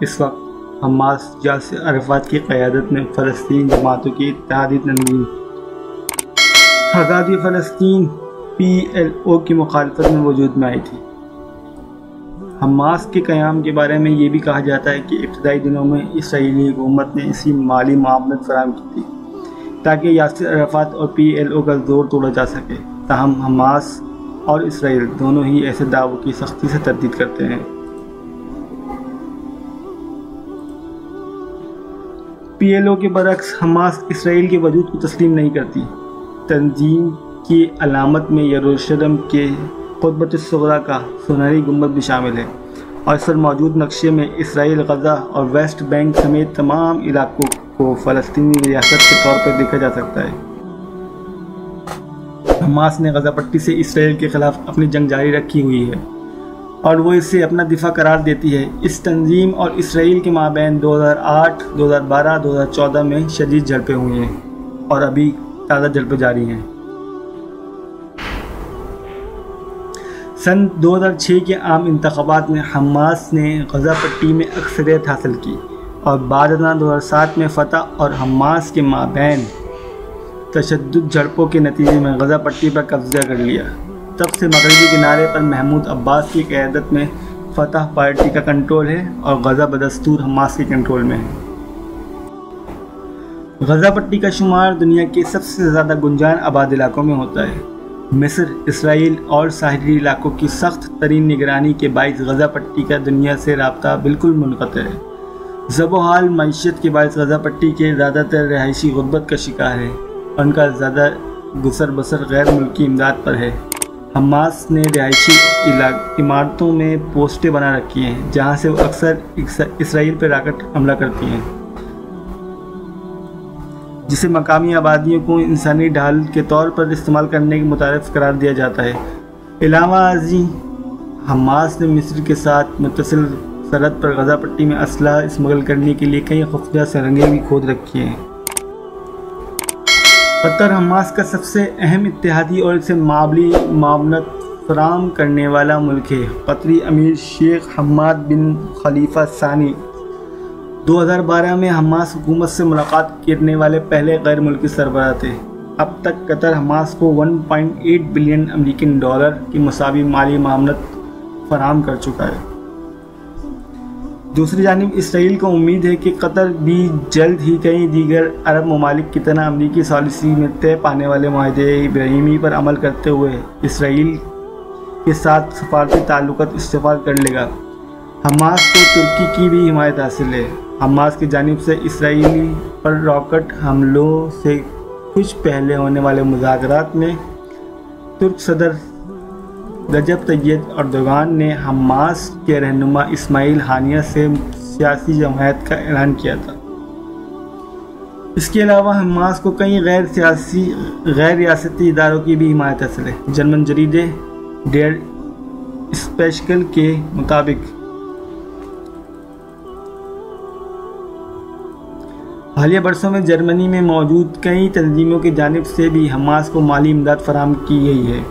اس وقت حماس یاسر عرفات کی قیادت میں فلسطین جماعتوں کی اتحادی تنظیم آزادی فلسطین PLO کی مخالفت میں وجود میں آئی تھی۔ حماس کے قیام کے بارے میں یہ بھی کہا جاتا ہے کہ ابتدائی دنوں میں اسرائیلی حکومت نے اسی مالی معاونت فراہم کی تھی تاکہ یاسر عرفات اور PLO کا زور توڑا جا سکے۔ تاہم حماس اور اسرائیل دونوں ہی ایسے دعووں کی سختی سے تردید کرتے ہیں۔ PLO کے برعکس حماس اسرائیل کے وجود کو تسلیم نہیں کرتی۔ تنظیم کی علامت میں یروشلم کے قبۃ الصغریٰ کا سنہری گنبد بھی شامل ہے، اور اس پر موجود نقشے میں اسرائیل غزہ اور ویسٹ بینک سمیت تمام علاقوں کو فلسطینی ریاست کے طور پر دیکھا جا سکتا ہے۔ حماس نے غزہ پٹی سے اسرائیل کے خلاف اپنی جنگ جاری رکھی ہوئی ہے اور وہ اسے اپنا دفاع قرار دیتی ہے۔ اس تنظیم اور اسرائیل کے مابین 2008، 2012، 2014 میں شدید جھڑپیں ہوئی ہیں اور ابھی تازہ جھڑپیں جاری ہیں۔ سن 2006 کے عام انتخابات میں حماس نے غزہ پٹی میں اکثریت حاصل کی اور بعد ازاں 2007 میں فتح اور حماس کے مابین تشدد جھڑپوں کے نتیجے میں غزہ پٹی پر قبضہ کر لیا۔ تب سے مغربی کنارے پر محمود عباس کی قیادت میں فتح پارٹی کا کنٹرول ہے اور غزہ بدستور حماس کے کنٹرول میں ہے۔ غزہ پٹی کا شمار دنیا کے سب سے زیادہ گنجان آباد علاقوں میں ہوتا ہے۔ مصر، اسرائیل اور ساحلی علاقوں کی سخت ترین نگرانی کے باعث غزہ پٹی کا دنیا سے رابطہ بالکل منقطع ہے۔ زب و حال معیشت کے باعث غزہ پٹی کے زیادہ تر رہائشی غربت کا شکار ہے اور ان کا زیادہ گزر بسر غیر ملکی امداد پر ہے۔ حماس نے رہائشی عمارتوں میں پوسٹیں بنا رکھی ہیں جہاں سے وہ اکثر اسرائیل پر راکٹ حملہ کرتی ہیں، جسے مقامی آبادیوں کو انسانی ڈھال کے طور پر استعمال کرنے کے متعارف قرار دیا جاتا ہے۔ علاوہ ازیں حماس نے مصر کے ساتھ متصل سرحد پر غزہ پٹی میں اسلحہ اسمگل کرنے کے لیے کئی خفیہ سرنگیں بھی کھود رکھی ہیں۔ قطر حماس کا سب سے اہم اتحادی اور اسے مالی معاونت فراہم کرنے والا ملک ہے۔ قطری امیر شیخ حماد بن خلیفہ ثانی 2012 میں حماس حکومت سے ملاقات کرنے والے پہلے غیر ملکی سربراہ تھے۔ اب تک قطر حماس کو 1.8 بلین امریکن ڈالر کی مساوی مالی معاونت فراہم کر چکا ہے۔ دوسری جانب اسرائیل کو امید ہے کہ قطر بھی جلد ہی کئی دیگر عرب ممالک کی طرح امریکی ثالثی میں طے پانے والے معاہدے ابراہیمی پر عمل کرتے ہوئے اسرائیل کے ساتھ سفارتی تعلقات استوار کر لے گا۔ حماس کو ترکی کی بھی حمایت حاصل ہے۔ حماس کی جانب سے اسرائیل پر راکٹ حملوں سے کچھ پہلے ہونے والے مذاکرات میں ترک صدر رجب طیب اردوغان نے حماس کے رہنما اسماعیل ہانیہ سے سیاسی جماعت کا اعلان کیا تھا۔ اس کے علاوہ حماس کو کئی غیر ریاستی اداروں کی بھی حمایت حاصل ہے۔ جرمن جریدے ڈیر اسپیشکل کے مطابق حالیہ برسوں میں جرمنی میں موجود کئی تنظیموں کی جانب سے بھی حماس کو مالی امداد فراہم کی گئی ہے۔